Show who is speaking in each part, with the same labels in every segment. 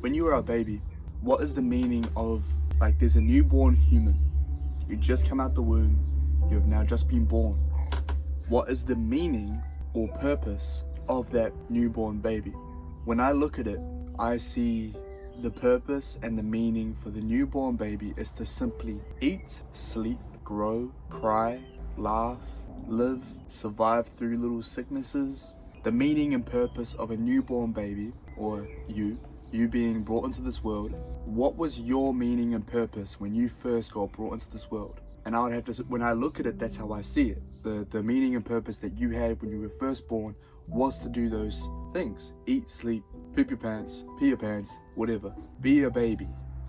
Speaker 1: When you are a baby, what is the meaning of, like, there's a newborn human. You just come out the womb, you have now just been born. What is the meaning or purpose of that newborn baby? When I look at it, I see the purpose and the meaning for the newborn baby is to simply eat, sleep, grow, cry, laugh, live, survive through little sicknesses. The meaning and purpose of a newborn baby, or you being brought into this world, what was your meaning and purpose when you first got brought into this world? And I would have to, when I look at it, that's how I see it. The meaning and purpose that you had when you were first born was to do those things. Eat, sleep, poop your pants, pee your pants, whatever. Be a baby.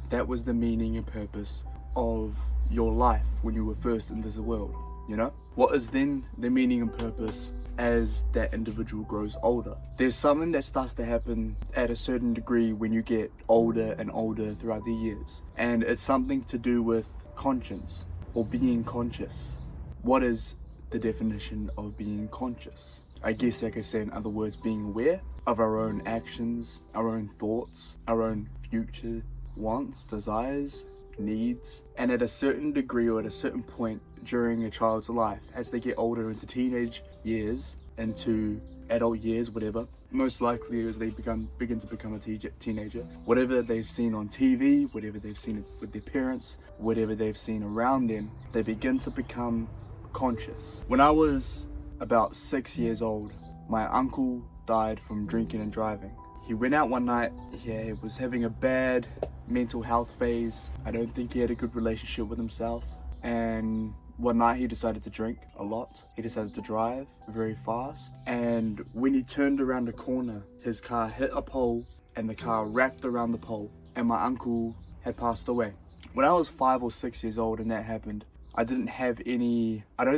Speaker 1: That was the meaning and purpose of your life when you were first into the world, you know? What is then the meaning and purpose as that individual grows older? There's something that starts to happen at a certain degree when you get older and older throughout the years. And it's something to do with conscience or being conscious. What is the definition of being conscious? I guess I could say, in other words, being aware of our own actions, our own thoughts, our own future wants, desires, needs. And at a certain degree or at a certain point during a child's life, as they get older into teenage years, into adult years, whatever, most likely as they begin to become a teenager, whatever they've seen on TV, whatever they've seen with their parents, whatever they've seen around them, they begin to become conscious. When I was about 6 years old, my uncle died from drinking and driving. He went out one night, he was having a bad mental health phase. I don't think he had a good relationship with himself. And one night he decided to drink a lot. He decided to drive very fast. And when he turned around a corner, his car hit a pole and the car wrapped around the pole, and my uncle had passed away. When I was 5 or 6 years old and that happened, I don't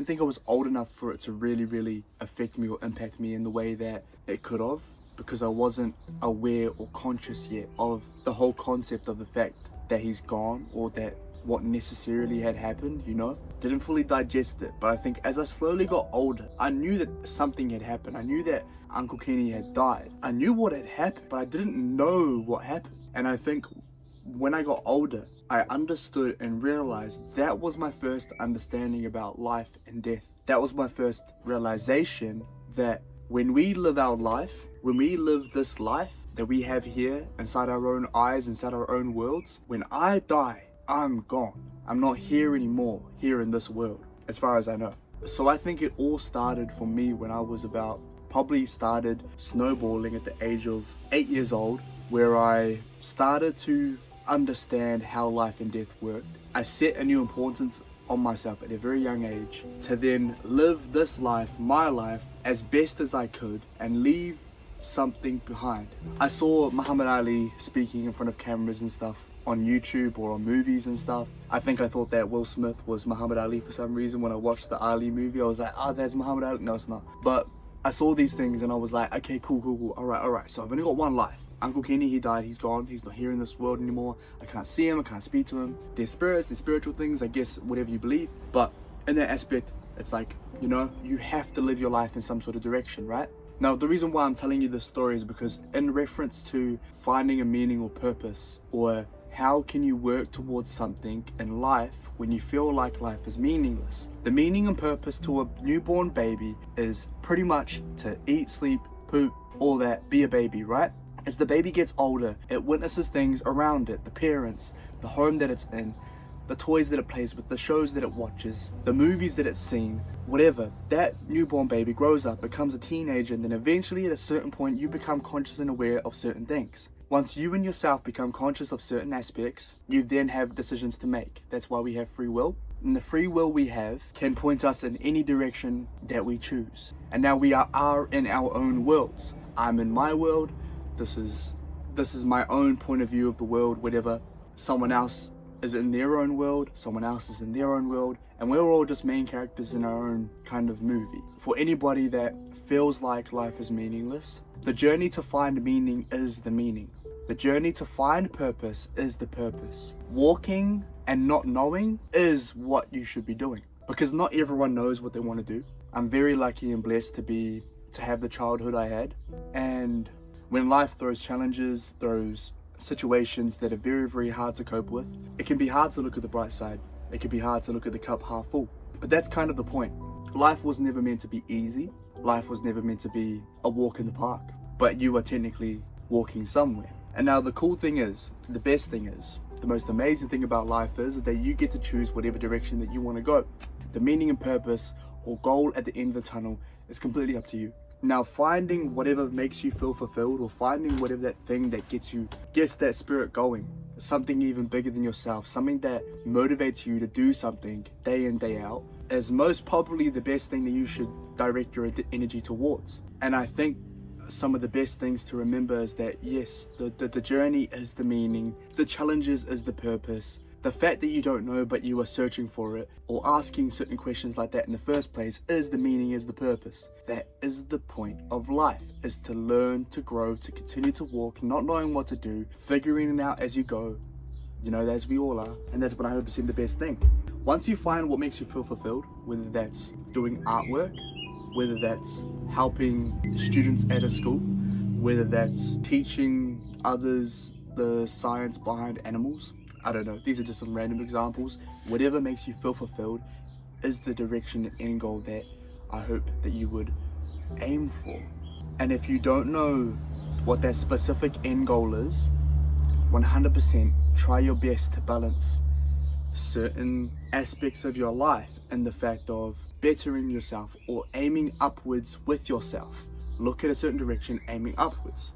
Speaker 1: think I was old enough for it to really affect me or impact me in the way that it could have, because I wasn't aware or conscious yet of the whole concept of the fact that he's gone, or that what necessarily had happened, you know? Didn't fully digest it, but I think as I slowly got older, I knew that something had happened. I knew that Uncle Kenny had died. I knew what had happened, but I didn't know what happened. And I think when I got older, I understood and realized that was my first understanding about life and death. That was my first realization that when we live our life, when we live this life that we have here inside our own eyes, inside our own worlds, when I die, I'm gone. I'm not here anymore, here in this world, as far as I know. So I think it all started for me when I was probably started snowballing at the age of 8 years old, where I started to understand how life and death worked. I set a new importance on myself at a very young age to then live this life, my life, as best as I could and leave something behind. I saw Muhammad Ali speaking in front of cameras and stuff on YouTube or on movies and stuff. I thought that Will Smith was Muhammad Ali for some reason. When I watched the Ali movie, I was like, oh, that's Muhammad Ali. No, it's not. But I saw these things and I was like, okay, cool. All right. So I've only got one life. Uncle Kenny, he died, he's gone, he's not here in this world anymore. I can't see him, I can't speak to him. There's spirits, there's spiritual things, I guess, whatever you believe. But in that aspect, it's like, you know, you have to live your life in some sort of direction, right? Now, the reason why I'm telling you this story is because in reference to finding a meaning or purpose, or how can you work towards something in life when you feel like life is meaningless? The meaning and purpose to a newborn baby is pretty much to eat, sleep, poop, all that, be a baby, right? As the baby gets older, it witnesses things around it, the parents, the home that it's in, the toys that it plays with, the shows that it watches, the movies that it's seen, whatever. That newborn baby grows up, becomes a teenager, and then eventually at a certain point you become conscious and aware of certain things. Once you and yourself become conscious of certain aspects, you then have decisions to make. That's why we have free will. And the free will we have can point us in any direction that we choose. And now we are in our own worlds. I'm in my world. This is my own point of view of the world, whatever. Someone else is in their own world, someone else is in their own world, and we're all just main characters in our own kind of movie. For anybody that feels like life is meaningless, the journey to find meaning is the meaning. The journey to find purpose is the purpose. Walking and not knowing is what you should be doing, because not everyone knows what they want to do. I'm very lucky and blessed to have the childhood I had, and when life throws challenges, throws situations that are very, very hard to cope with, it can be hard to look at the bright side. It can be hard to look at the cup half full. But that's kind of the point. Life was never meant to be easy. Life was never meant to be a walk in the park. But you are technically walking somewhere. And now the cool thing is, the best thing is, the most amazing thing about life is that you get to choose whatever direction that you want to go. The meaning and purpose or goal at the end of the tunnel is completely up to you. Now, finding whatever makes you feel fulfilled, or finding whatever that thing that gets that spirit going, something even bigger than yourself, something that motivates you to do something day in, day out, is most probably the best thing that you should direct your energy towards. And I think some of the best things to remember is that yes, the journey is the meaning, the challenges is the purpose. The fact that you don't know but you are searching for it, or asking certain questions like that in the first place, is the meaning, is the purpose. That is the point of life, is to learn, to grow, to continue to walk, not knowing what to do, figuring it out as you go, as we all are. And that's what I hope is the best thing. Once you find what makes you feel fulfilled, whether that's doing artwork, whether that's helping students at a school, whether that's teaching others the science behind animals, I don't know, these are just some random examples. Whatever makes you feel fulfilled is the direction and end goal that I hope that you would aim for. And if you don't know what that specific end goal is, 100% try your best to balance certain aspects of your life and the fact of bettering yourself or aiming upwards with yourself. Look at a certain direction, aiming upwards.